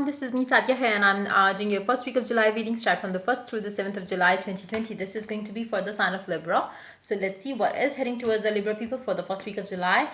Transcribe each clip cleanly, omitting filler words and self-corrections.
This is me Satya here, and I'm doing your first week of July reading, start from the 1st through the 7th of July 2020. This is going to be for the sign of Libra. So let's see what is heading towards the Libra people for the first week of July.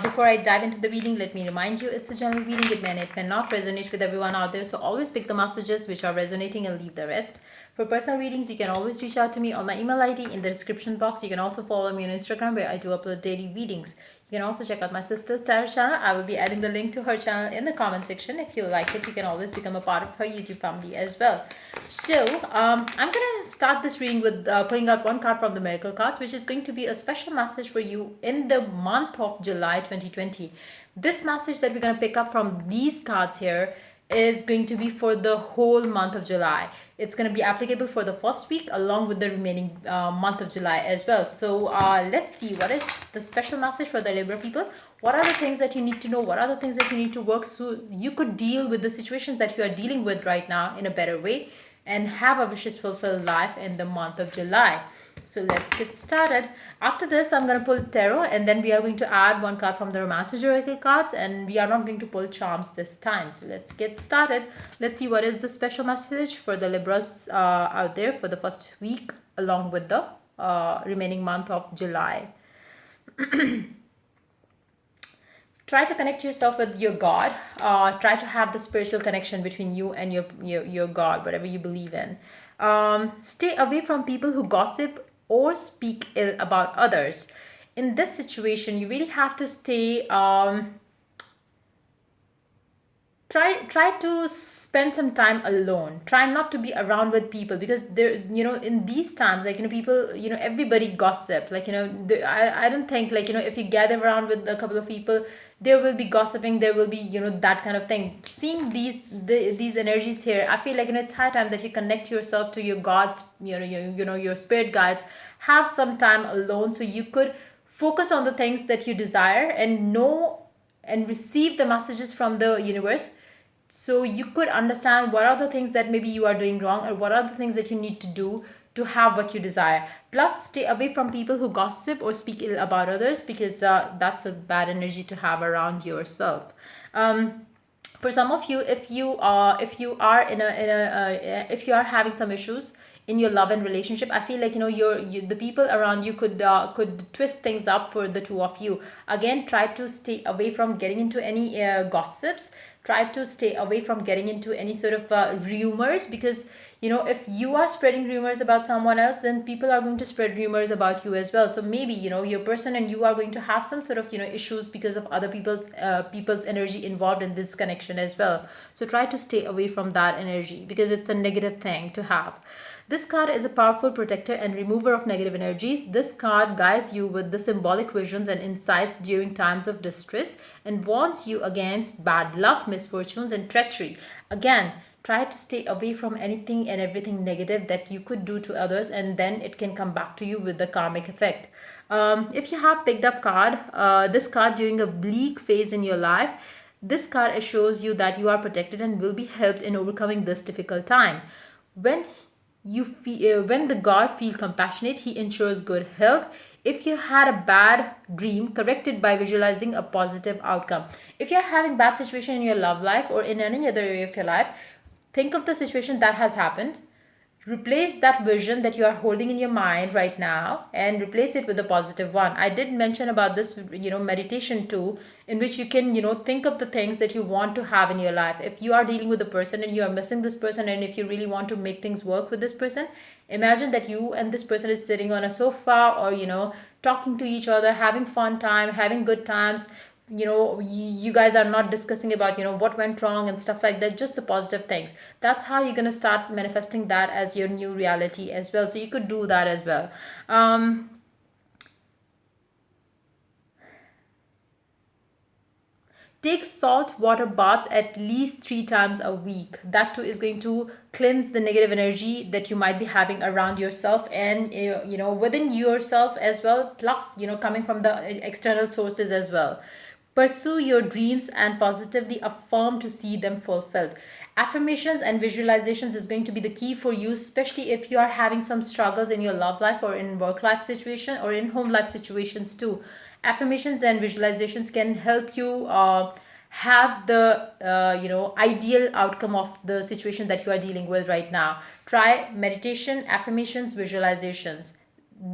Before I dive into the reading, let me remind you it's a general reading. It may not resonate with everyone out there, so always pick the messages which are resonating and leave the rest. For personal readings, you can always reach out to me on my email ID in the description box. You can also follow me on Instagram, where I do upload daily readings. You can also check out my sister's tarot channel. I will be adding the link to her channel in the comment section. If you like it, you can always become a part of her YouTube family as well. So I'm going to start this reading with pulling out one card from the Miracle cards, which is going to be a special message for you in the month of July 2020. This message that we're going to pick up from these cards here is going to be for the whole month of July. It's going to be applicable for the first week along with the remaining month of July as well. So let's see what is the special message for the Libra people. What are the things that you need to know? What are the things that you need to work so you could deal with the situations that you are dealing with right now in a better way and have a wishes fulfilled life in the month of July. So let's get started. After this, I'm going to pull tarot, and then we are going to add one card from the Romantic Oracle cards, and we are not going to pull charms this time. So let's get started. Let's see what is the special message for the Libras out there for the first week along with the remaining month of July. Try to connect yourself with your God. Try to have the spiritual connection between you and your God, whatever you believe in. Stay away from people who gossip or speak ill about others. In this situation, you really have to stay try to spend some time alone. Try not to be around with people, because there, in these times, people, everybody gossip, I don't think, if you gather around with a couple of people, there will be gossiping, there will be, that kind of thing. Seeing these energies here, I feel like, it's high time that you connect yourself to your gods, your spirit guides. Have some time alone so you could focus on the things that you desire and know and receive the messages from the universe, so you could understand what are the things that maybe you are doing wrong, or what are the things that you need to do to have what you desire. Plus, stay away from people who gossip or speak ill about others, because that's a bad energy to have around yourself. For some of you, if you are if you are having some issues in your love and relationship, I feel like, the people around you could twist things up for the two of you. Again, try to stay away from getting into any gossips. Try to stay away from getting into any sort of rumors, because if you are spreading rumors about someone else, then people are going to spread rumors about you as well. So maybe, your person and you are going to have some sort of, issues because of other people's energy involved in this connection as well. So try to stay away from that energy, because it's a negative thing to have. This card is a powerful protector and remover of negative energies. This card guides you with the symbolic visions and insights during times of distress, and warns you against bad luck, misfortunes, and treachery. Again, try to stay away from anything and everything negative that you could do to others, and then it can come back to you with the karmic effect. If you have picked up this card during a bleak phase in your life, this card assures you that you are protected and will be helped in overcoming this difficult time. When the god feels compassionate, he ensures good health. If you had a bad dream, correct it by visualizing a positive outcome. If you're having bad situation in your love life or in any other area of your life, think of the situation that has happened. Replace that vision that you are holding in your mind right now, and replace it with a positive one. I did mention about this, meditation too, in which you can, think of the things that you want to have in your life. If you are dealing with a person and you are missing this person, and if you really want to make things work with this person, imagine that you and this person is sitting on a sofa, or, talking to each other, having fun time, having good times. You guys are not discussing about, what went wrong and stuff like that, just the positive things. That's how you're going to start manifesting that as your new reality as well. So you could do that as well. Take salt water baths at least 3 times a week. That too is going to cleanse the negative energy that you might be having around yourself, and within yourself as well, plus coming from the external sources as well. Pursue your dreams and positively affirm to see them fulfilled. Affirmations and visualizations is going to be the key for you, especially if you are having some struggles in your love life, or in work life situation, or in home life situations too. Affirmations and visualizations can help you have the ideal outcome of the situation that you are dealing with right now. Try meditation, affirmations, visualizations.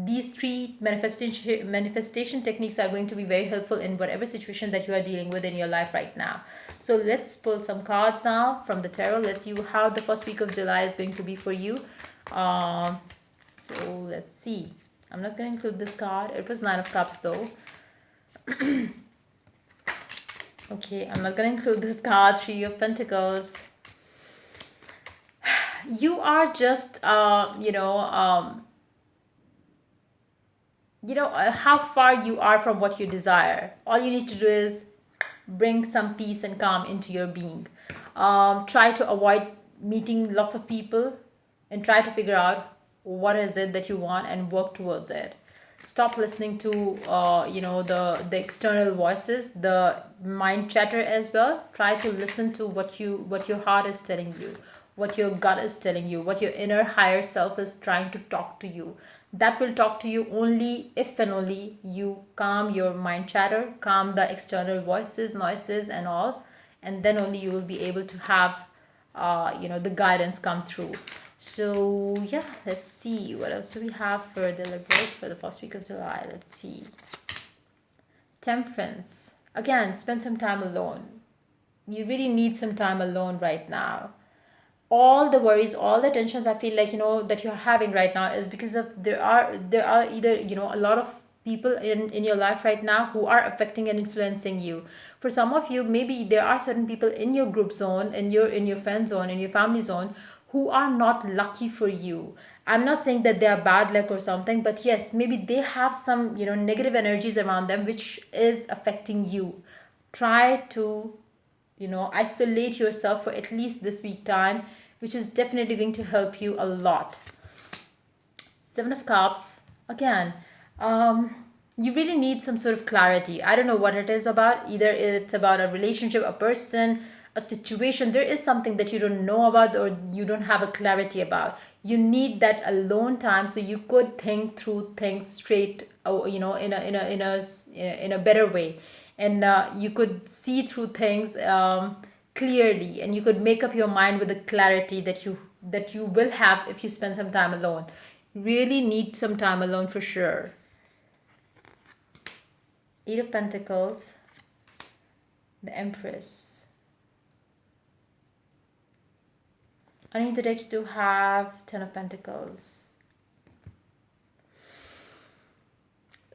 These three manifestation techniques are going to be very helpful in whatever situation that you are dealing with in your life right now. So let's pull some cards now from the tarot. Let's see how the first week of July is going to be for you. So let's see. I'm not going to include this card. It was Nine of Cups though. Okay, I'm not going to include this card. Three of Pentacles. You are just how far you are from what you desire. All you need to do is bring some peace and calm into your being. Try to avoid meeting lots of people and try to figure out what is it that you want and work towards it. Stop listening to the external voices, the mind chatter as well. Try to listen to what your heart is telling you, what your gut is telling you, what your inner higher self is trying to talk to you. That will talk to you only if and only you calm your mind chatter, calm the external voices, noises and all, and then only you will be able to have the guidance come through. So yeah, let's see what else do we have for the Libras for the first week of July. Let's see. Temperance. Again, spend some time alone. You really need some time alone right now. All the worries, all the tensions I feel like that you're having right now is because of there are either a lot of people in your life right now who are affecting and influencing you. For some of you, maybe there are certain people in your group zone, in your friend zone, in your family zone, who are not lucky for you. I'm not saying that they are bad luck or something, but yes, maybe they have some negative energies around them which is affecting you. Try to isolate yourself for at least this week time, which is definitely going to help you a lot. Seven of Cups. Again, you really need some sort of clarity. I don't know what it is about. Either it's about a relationship, a person, a situation. There is something that you don't know about or you don't have a clarity about. You need that alone time so you could think through things straight, in a better way, and you could see through things clearly, and you could make up your mind with the clarity that you will have if you spend some time alone. You really need some time alone for sure. Eight of Pentacles, the Empress. Underneath the deck you do have Ten of Pentacles.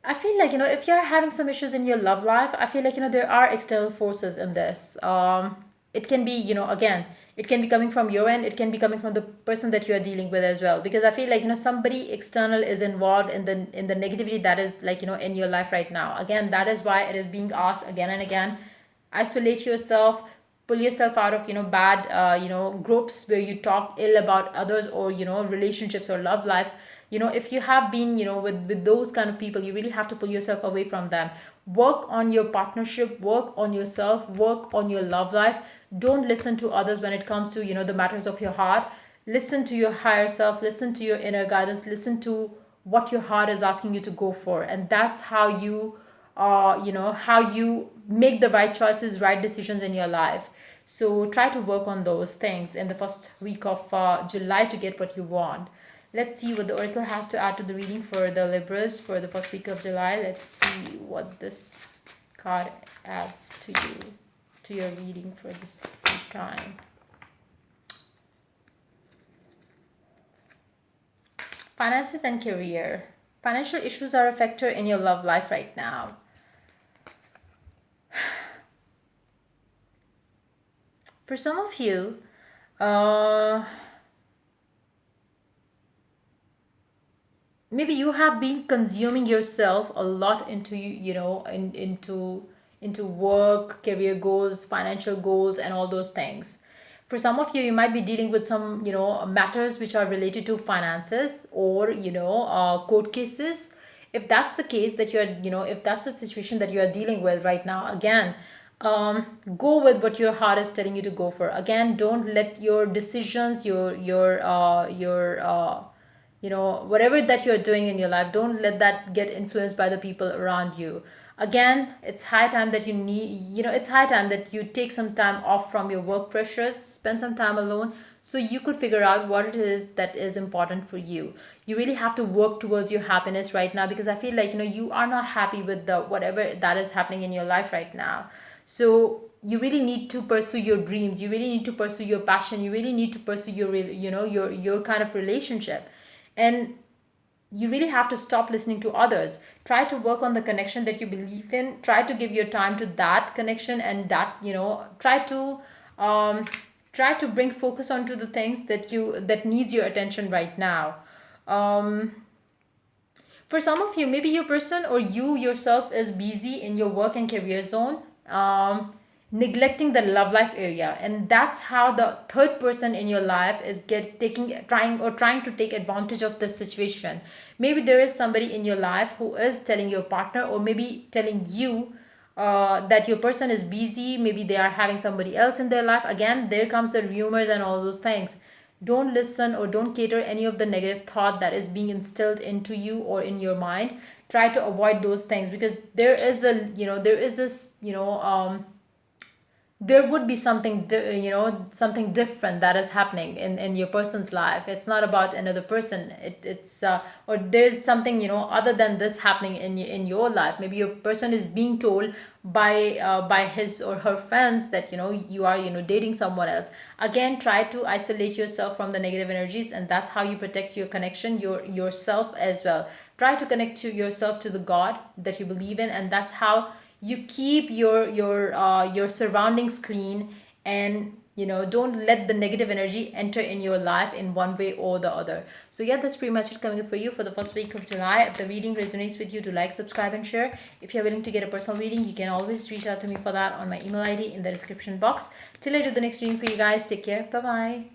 I feel like, if you're having some issues in your love life, I feel like, there are external forces in this. It can be, again, it can be coming from your end. It can be coming from the person that you are dealing with as well. Because I feel like, somebody external is involved in the negativity that is like, in your life right now. Again, that is why it is being asked again and again. Isolate yourself, pull yourself out of bad groups where you talk ill about others, or relationships or love lives. If you have been with those kind of people, you really have to pull yourself away from them. Work on your partnership, work on yourself, work on your love life. Don't listen to others when it comes to the matters of your heart. Listen to your higher self, listen to your inner guidance, listen to what your heart is asking you to go for, and that's how you how you make the right choices, right decisions in your life. So try to work on those things in the first week of July to get what you want. Let's see what the Oracle has to add to the reading for the Libras for the first week of July. Let's see what this card adds to you, to your reading for this time. Finances and career. Financial issues are a factor in your love life right now. For some of you, maybe you have been consuming yourself a lot into into work, career goals, financial goals, and all those things. For some of you, you might be dealing with some matters which are related to finances, or court cases. If that's the case that you're if that's the situation that you are dealing with right now, again, go with what your heart is telling you to go for. Again, don't let your decisions, whatever that you're doing in your life, don't let that get influenced by the people around you. Again, it's high time that it's high time that you take some time off from your work pressures, spend some time alone, so you could figure out what it is that is important for you. You really have to work towards your happiness right now, because I feel like, you are not happy with the whatever that is happening in your life right now. So you really need to pursue your dreams, you really need to pursue your passion, you really need to pursue your kind of relationship. And you really have to stop listening to others. Try to work on the connection that you believe in, try to give your time to that connection, and that, um try to bring focus onto the things that needs your attention right now. um for some of you, maybe your person or you yourself is busy in your work and career zone, neglecting the love life area, and that's how the third person in your life is get taking trying to take advantage of this situation. Maybe there is somebody in your life who is telling your partner, or maybe telling you, that your person is busy, maybe they are having somebody else in their life. Again, there comes the rumors and all those things. Don't listen or don't cater any of the negative thought that is being instilled into you or in your mind. Try to avoid those things, because there is this, there would be something different that is happening in your person's life. It's not about another person. It's or there's something, other than this happening in your life. Maybe your person is being told by his or her friends that, you are, dating someone else. Again, try to isolate yourself from the negative energies, and that's how you protect your connection, yourself as well. Try to connect to yourself to the God that you believe in, and that's how you keep your surroundings clean. And, don't let the negative energy enter in your life in one way or the other. So yeah, that's pretty much it coming up for you for the first week of July. If the reading resonates with you, do like, subscribe, and share. If you're willing to get a personal reading, you can always reach out to me for that on my email ID in the description box. Till I do the next reading for you guys, take care. Bye bye.